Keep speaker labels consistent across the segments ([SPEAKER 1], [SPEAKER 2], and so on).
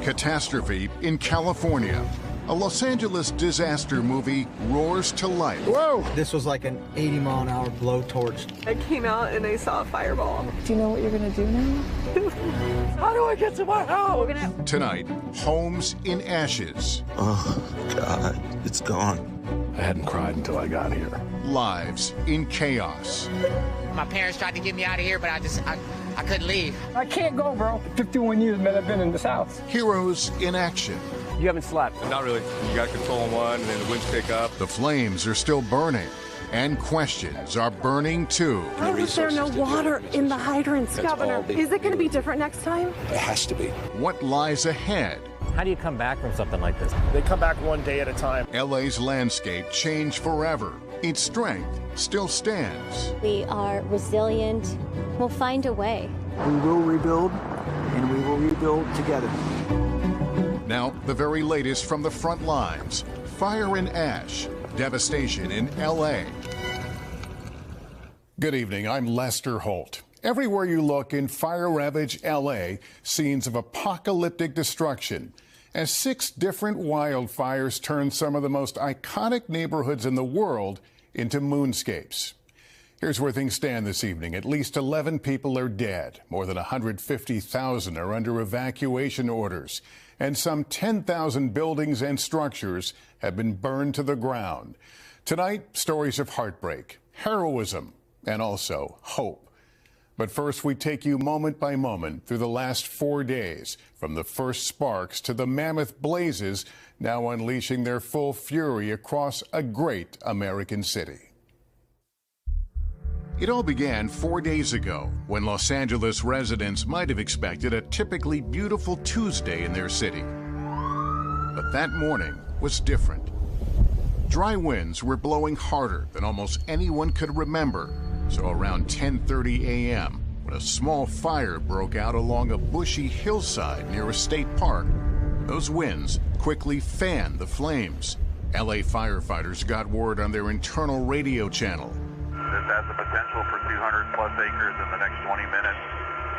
[SPEAKER 1] Catastrophe in California. A Los Angeles disaster movie roars to life.
[SPEAKER 2] Whoa!
[SPEAKER 3] This was like an 80-mile-an-hour blowtorch.
[SPEAKER 4] I came out and I saw a fireball.
[SPEAKER 5] Do you know what you're gonna do now?
[SPEAKER 2] How do I get to my house?
[SPEAKER 1] Tonight, homes in ashes.
[SPEAKER 6] Oh, God, it's gone.
[SPEAKER 2] I hadn't cried until I got here.
[SPEAKER 1] Lives in chaos.
[SPEAKER 7] My parents tried to get me out of here, but I couldn't leave.
[SPEAKER 8] I can't go, bro. 51 years, man, I've been in this house.
[SPEAKER 1] Heroes in action.
[SPEAKER 8] You haven't slept.
[SPEAKER 9] Not really. You got control on one, and then the winds pick up.
[SPEAKER 1] The flames are still burning, and questions are burning too.
[SPEAKER 4] Why was there no water in the hydrants, Governor? Is it going to be different next time?
[SPEAKER 2] It has to be.
[SPEAKER 1] What lies ahead?
[SPEAKER 10] How do you come back from something like this?
[SPEAKER 2] They come back one day at a time.
[SPEAKER 1] LA's landscape changed forever. Its strength still stands.
[SPEAKER 11] We are resilient. We'll find a way.
[SPEAKER 3] We will rebuild, and we will rebuild together.
[SPEAKER 1] Now, the very latest from the front lines. Fire and ash. Devastation in LA. Good evening. I'm Lester Holt. Everywhere you look in fire-ravaged LA, scenes of apocalyptic destruction. As 6 different wildfires turn some of the most iconic neighborhoods in the world into moonscapes. Here's where things stand this evening. At least 11 people are dead. More than 150,000 are under evacuation orders. And some 10,000 buildings and structures have been burned to the ground. Tonight, stories of heartbreak, heroism, and also hope. But first, we take you moment by moment through the last 4 days, from the first sparks to the mammoth blazes now unleashing their full fury across a great American city. It all began 4 days ago when Los Angeles residents might have expected a typically beautiful Tuesday in their city. But that morning was different. Dry winds were blowing harder than almost anyone could remember. So around 10:30 a.m., when a small fire broke out along a bushy hillside near a state park, those winds quickly fanned the flames. LA firefighters got word on their internal radio channel.
[SPEAKER 12] This has the potential for 200 plus acres in the next 20 minutes.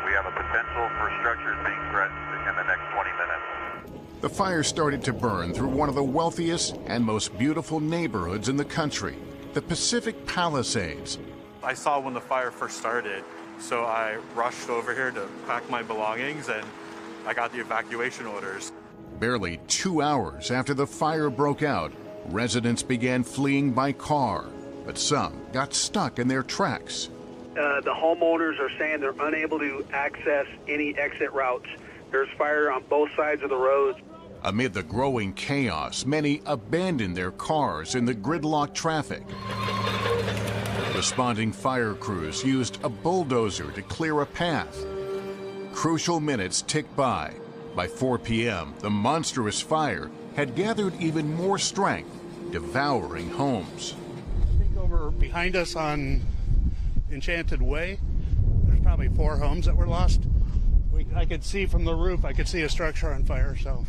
[SPEAKER 12] We have a potential for structures being threatened in the next 20 minutes.
[SPEAKER 1] The fire started to burn through one of the wealthiest and most beautiful neighborhoods in the country, the Pacific Palisades.
[SPEAKER 13] I saw when the fire first started, so I rushed over here to pack my belongings, and I got the evacuation orders.
[SPEAKER 1] Barely 2 hours after the fire broke out, residents began fleeing by car, but some got stuck in their tracks.
[SPEAKER 14] The homeowners are saying they're unable to access any exit routes. There's fire on both sides of the roads.
[SPEAKER 1] Amid the growing chaos, many abandoned their cars in the gridlocked traffic. Responding fire crews used a bulldozer to clear a path. Crucial minutes ticked by. By 4 p.m., the monstrous fire had gathered even more strength, devouring homes.
[SPEAKER 15] I think over behind us on Enchanted Way, there's probably 4 homes that were lost. I could see from the roof, I could see a structure on fire, so.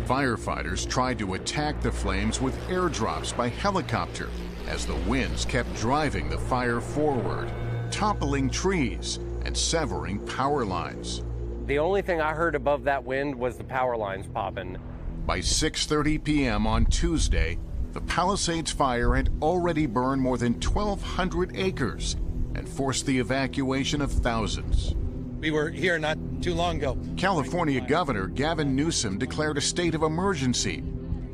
[SPEAKER 1] Firefighters tried to attack the flames with airdrops by helicopter as the winds kept driving the fire forward, toppling trees and severing power lines.
[SPEAKER 10] The only thing I heard above that wind was the power lines popping.
[SPEAKER 1] By 6:30 p.m. on Tuesday, the Palisades fire had already burned more than 1,200 acres and forced the evacuation of thousands.
[SPEAKER 16] We were here not too long ago.
[SPEAKER 1] California Governor Gavin Newsom declared a state of emergency.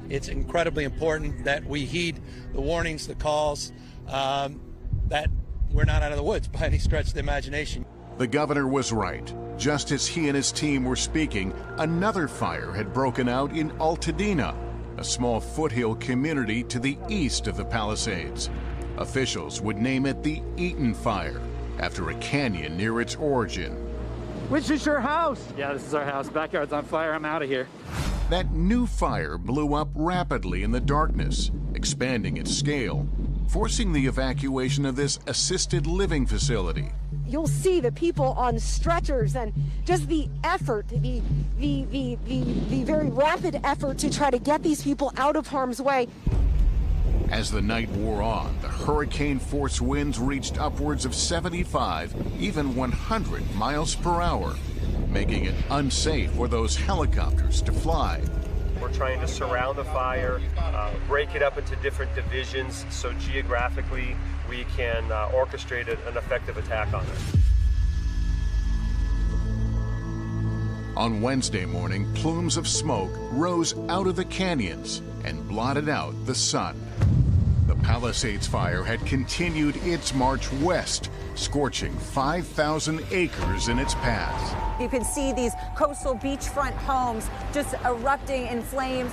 [SPEAKER 16] It's incredibly important that we heed the warnings, the calls, that we're not out of the woods by any stretch of the imagination.
[SPEAKER 1] The governor was right. Just as he and his team were speaking, another fire had broken out in Altadena, a small foothill community to the east of the Palisades. Officials would name it the Eaton Fire, after a canyon near its origin.
[SPEAKER 8] Which is your house?
[SPEAKER 17] Yeah, this is our house. Backyard's on fire. I'm out of here.
[SPEAKER 1] That new fire blew up rapidly in the darkness, expanding its scale, forcing the evacuation of this assisted living facility.
[SPEAKER 4] You'll see the people on stretchers and just the effort, the very rapid effort to try to get these people out of harm's way.
[SPEAKER 1] As the night wore on, the hurricane-force winds reached upwards of 75, even 100 miles per hour. making it unsafe for those helicopters to fly.
[SPEAKER 5] We're trying to surround the fire, break it up into different divisions so geographically we can orchestrate an effective attack on it.
[SPEAKER 1] On Wednesday morning, plumes of smoke rose out of the canyons and blotted out the sun. The Palisades fire had continued its march west, scorching 5,000 acres in its path.
[SPEAKER 18] You can see these coastal beachfront homes just erupting in flames.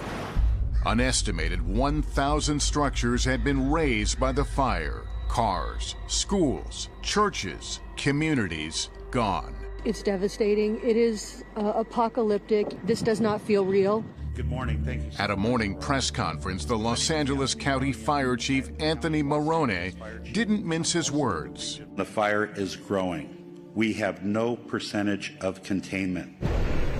[SPEAKER 1] An estimated 1,000 structures had been razed by the fire. Cars, schools, churches, communities gone.
[SPEAKER 19] It's devastating. It is apocalyptic. This does not feel real.
[SPEAKER 20] Good morning. Thank you.
[SPEAKER 1] At a morning press conference, the Los Angeles County Fire Chief Anthony Marrone didn't mince his words.
[SPEAKER 20] The fire is growing. We have no percentage of containment.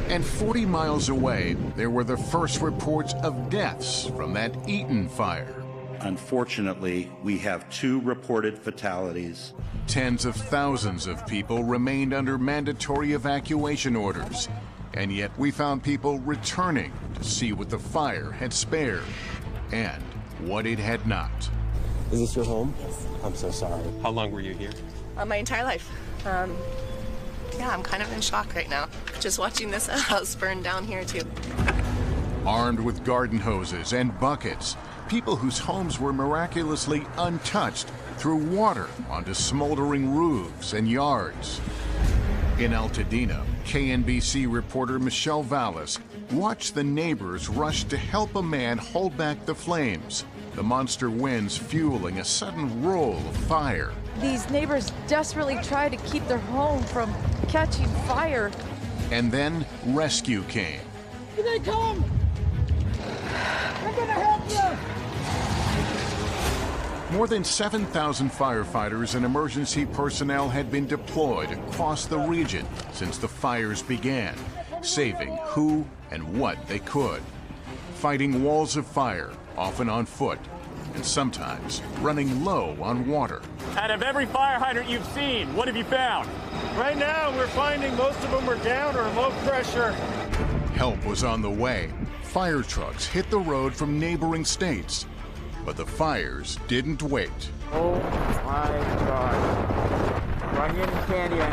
[SPEAKER 1] And 40 miles away, there were the first reports of deaths from that Eaton fire.
[SPEAKER 20] Unfortunately, we have 2 reported fatalities.
[SPEAKER 1] Tens of thousands of people remained under mandatory evacuation orders. And yet we found people returning to see what the fire had spared and what it had not.
[SPEAKER 21] Is this your home? Yes. I'm so sorry.
[SPEAKER 10] How long were you here?
[SPEAKER 22] My entire life. Yeah, I'm kind of in shock right now. Just watching this house burn down here too.
[SPEAKER 1] Armed with garden hoses and buckets, people whose homes were miraculously untouched threw water onto smoldering roofs and yards. In Altadena, KNBC reporter Michelle Vallis watched the neighbors rush to help a man hold back the flames, the monster winds fueling a sudden roll of fire.
[SPEAKER 23] These neighbors desperately try to keep their home from catching fire.
[SPEAKER 1] And then rescue came.
[SPEAKER 23] Here they come! We're gonna help you!
[SPEAKER 1] More than 7,000 firefighters and emergency personnel had been deployed across the region since the fires began, saving who and what they could. Fighting walls of fire, often on foot, and sometimes running low on water.
[SPEAKER 24] Out of every fire hydrant you've seen, what have you found?
[SPEAKER 5] Right now, we're finding most of them are down or low pressure.
[SPEAKER 1] Help was on the way. Fire trucks hit the road from neighboring states. But the fires didn't wait.
[SPEAKER 3] Oh my God. Runyon Canyon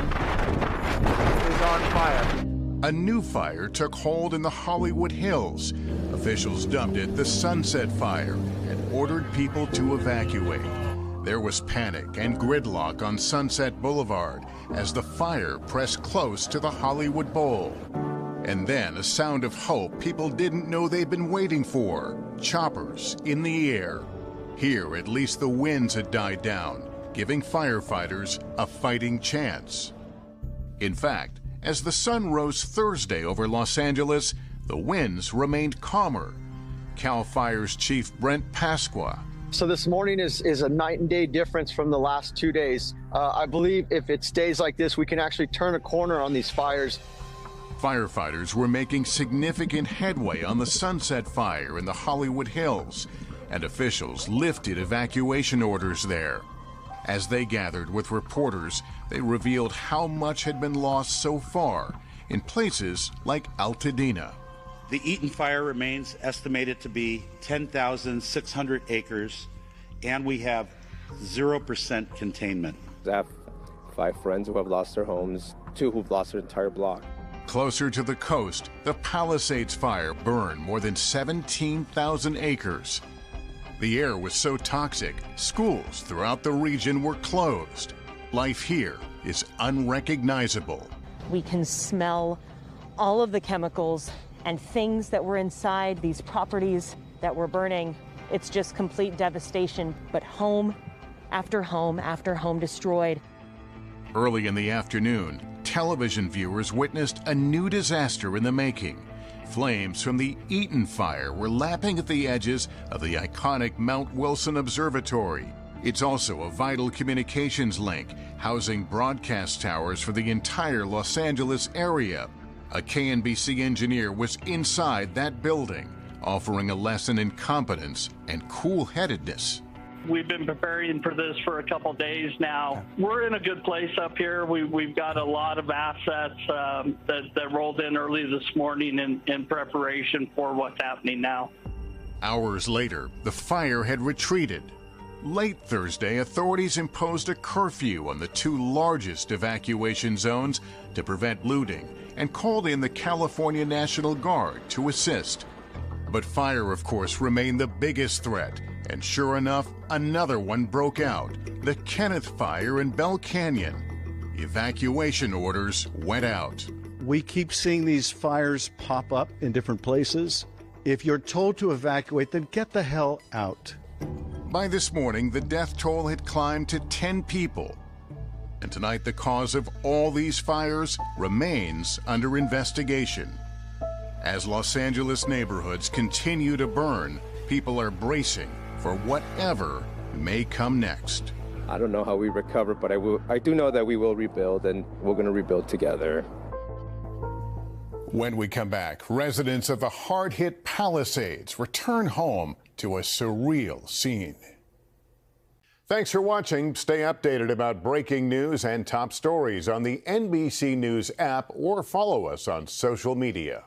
[SPEAKER 3] is on fire.
[SPEAKER 1] A new fire took hold in the Hollywood Hills. Officials dubbed it the Sunset Fire and ordered people to evacuate. There was panic and gridlock on Sunset Boulevard as the fire pressed close to the Hollywood Bowl. And then a sound of hope people didn't know they'd been waiting for. Choppers in the air. Here, at least the winds had died down, giving firefighters a fighting chance. In fact, as the sun rose Thursday over Los Angeles, the winds remained calmer. CAL FIRE's Chief Brent Pasqua.
[SPEAKER 25] So this morning is a night and day difference from the last 2 days. I believe if it stays like this, we can actually turn a corner on these fires.
[SPEAKER 1] Firefighters were making significant headway on the Sunset Fire in the Hollywood Hills, and officials lifted evacuation orders there. As they gathered with reporters, they revealed how much had been lost so far in places like Altadena.
[SPEAKER 20] The Eaton fire remains estimated to be 10,600 acres, and we have 0% containment.
[SPEAKER 21] I have 5 friends who have lost their homes, 2 who've lost their entire block.
[SPEAKER 1] Closer to the coast, the Palisades fire burned more than 17,000 acres. The air was so toxic, schools throughout the region were closed. Life here is unrecognizable.
[SPEAKER 26] We can smell all of the chemicals and things that were inside these properties that were burning. It's just complete devastation, but home after home after home destroyed.
[SPEAKER 1] Early in the afternoon, television viewers witnessed a new disaster in the making. Flames from the Eaton fire were lapping at the edges of the iconic Mount Wilson Observatory. It's also a vital communications link, housing broadcast towers for the entire Los Angeles area. A KNBC engineer was inside that building, offering a lesson in competence and cool-headedness.
[SPEAKER 2] We've been preparing for this for a couple days now. We're in a good place up here. We've got a lot of assets that rolled in early this morning in preparation for what's happening now.
[SPEAKER 1] Hours later, the fire had retreated. Late Thursday, authorities imposed a curfew on the two largest evacuation zones to prevent looting and called in the California National Guard to assist. But fire, of course, remained the biggest threat. And sure enough, another one broke out, the Kenneth Fire in Bell Canyon. Evacuation orders went out.
[SPEAKER 6] We keep seeing these fires pop up in different places. If you're told to evacuate, then get the hell out.
[SPEAKER 1] By this morning, the death toll had climbed to 10 people. And tonight, the cause of all these fires remains under investigation. As Los Angeles neighborhoods continue to burn, people are bracing for whatever may come next.
[SPEAKER 21] I don't know how we recover, but I do know that we will rebuild, and we're going to rebuild together.
[SPEAKER 1] When we come back, residents of the hard-hit Palisades return home to a surreal scene. Thanks for watching. Stay updated about breaking news and top stories on the NBC News app or follow us on social media.